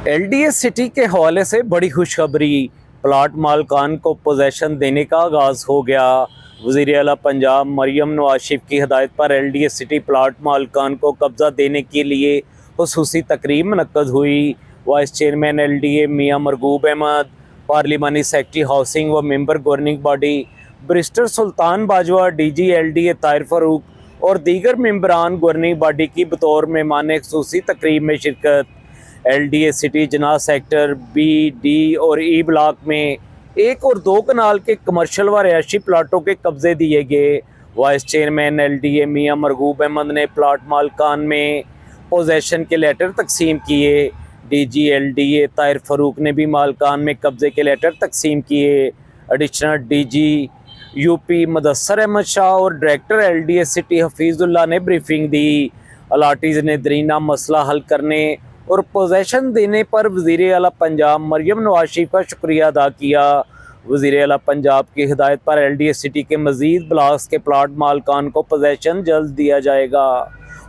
LDA city के हवाले से बड़ी खुशखबरी। प्लाट मालकान को पोजेशन देने का आगाज़ हो गया। वज़ीर आला पंजाब मरियम नवाज शरीफ की हदायत पर LDA सिटी प्लाट मालकान को कब्ज़ा देने के लिए खुसूसी तकरीब मुनक्कद हुई। वाइस चेयरमैन LDA मियाँ मरगूब अहमद, पार्लिमानी सेक्रेटरी हाउसिंग व मेंबर गवर्निंग बॉडी बैरिस्टर सुल्तान बाजवा, DG LDA ताहिर फारूक और दीगर मेंबरान गवर्निंग बॉडी की बतौर मेहमान खुसूसी तकरीब में शिरकत। LDA सिटी जना सेक्टर B, D और E ब्लॉक में 1 और 2 कनाल के कमर्शियल व रिहायशी प्लाटों के कब्जे दिए गए। वाइस चेयरमैन LDA मियाँ मरगूब अहमद ने प्लाट मालकान में पोजेशन के लेटर तकसीम किए। DG LDA ताहिर फारूक ने भी मालकान में कब्जे के लेटर तकसीम किए। Additional DG UP Mudassar Ahmed Shah और डायरेक्टर LDA सिटी हफीजुल्लाह ने ब्रीफिंग दी। अलाटीज़ ने दरीना मसला हल करने और पोजेशन देने पर वज़ीर आला पंजाब मरियम नवाज शरीफ का शुक्रिया अदा किया। वज़ीर आला पंजाब की हिदायत पर LDA सिटी के मज़ीद ब्लॉक्स के प्लाट मालकान को पोजेशन जल्द दिया जाएगा।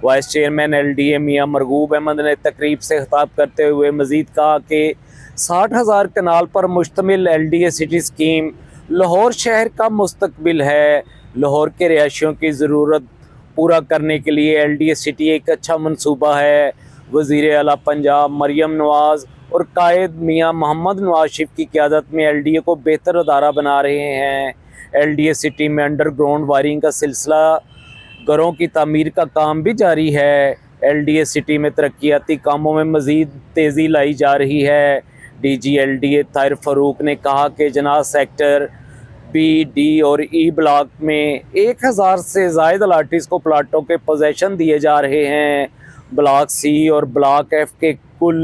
वाइस चेयरमैन LDA मियाँ मरगूब अहमद ने तकरीब से खिताब करते हुए मज़ीद कहा कि 60,000 कनाल पर मुश्तमिल LDA सिटी स्कीम लाहौर शहर का मुस्तकबिल है। लाहौर के रिहायशियों की ज़रूरत पूरा करने के लिए LDA सिटी एक अच्छा मनसूबा है। वज़ीर आला पंजाब मरियम नवाज और कायद मियाँ मोहम्मद नवाज शरीफ की क़यादत में LDA को बेहतर अदारा बना रहे हैं। LDA सिटी में अंडरग्राउंड वायरिंग का सिलसिला, घरों की तामीर का काम भी जारी है। LDA सिटी में तरक्याती कामों में मज़ीद तेज़ी लाई जा रही है। DG LDA ताहिर फारूक ने कहा कि जना सेक्टर B, D और E ब्लॉक में 1000 से ज़ायद अलाटीज़ को प्लाटों के पोजेशन दिए जा रहे हैं। ब्लॉक C और ब्लॉक F के कुल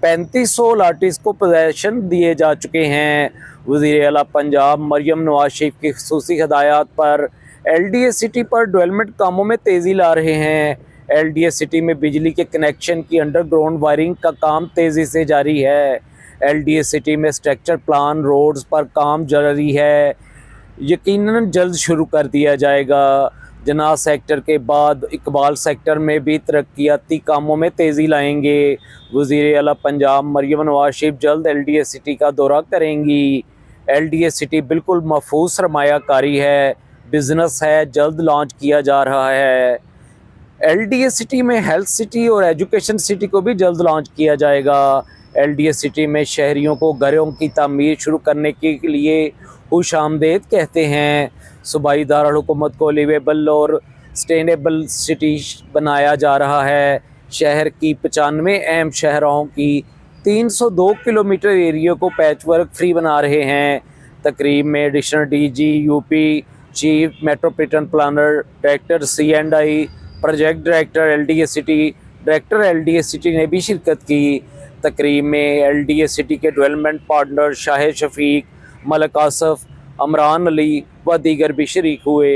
3500 अलाटीज़ को पोजेशन दिए जा चुके हैं। वज़ीर आला पंजाब मरियम नवाज शरीफ की खुसूसी हदायत पर LDA सिटी पर डेवलपमेंट कामों में तेज़ी ला रहे हैं। LDA सिटी में बिजली के कनेक्शन की अंडरग्राउंड वायरिंग का काम तेज़ी से जारी है। LDA सिटी में स्ट्रक्चर प्लान रोड्स पर काम जारी है, यकीनन जल्द शुरू कर दिया जाएगा। जना सेक्टर के बाद इकबाल सेक्टर में भी तरक्याती कामों में तेज़ी लाएंगे। वज़ीर आला पंजाब मरियम नवाज शरीफ जल्द LDA सिटी का दौरा करेंगी। LDA सिटी बिल्कुल महफूज सरमायाकारी है, बिजनेस है, जल्द लॉन्च किया जा रहा है। LDA सिटी में हेल्थ सिटी और एजुकेशन सिटी को भी जल्द लॉन्च किया जाएगा। LDA सिटी में शहरियों को घरों की तामीर शुरू करने के लिए खुश आमदेद कहते हैं। सूबाई दारुल हुकूमत को लिवेबल और सस्टेनेबल सिटी बनाया जा रहा है। शहर की 95 अहम शहरों की 302 किलोमीटर एरिया को पैचवर्क फ्री बना रहे हैं। तकरीब में additional DG UP chief metropolitan planner, director C&I, project director LDA city, director LDA city ने भी शिरकत की। तकरीब में LDA सिटी के डेवलपमेंट पार्टनर शाहिद शफीक, मलिक आसफ, अमरान अली व दीगर भी शरीक हुए।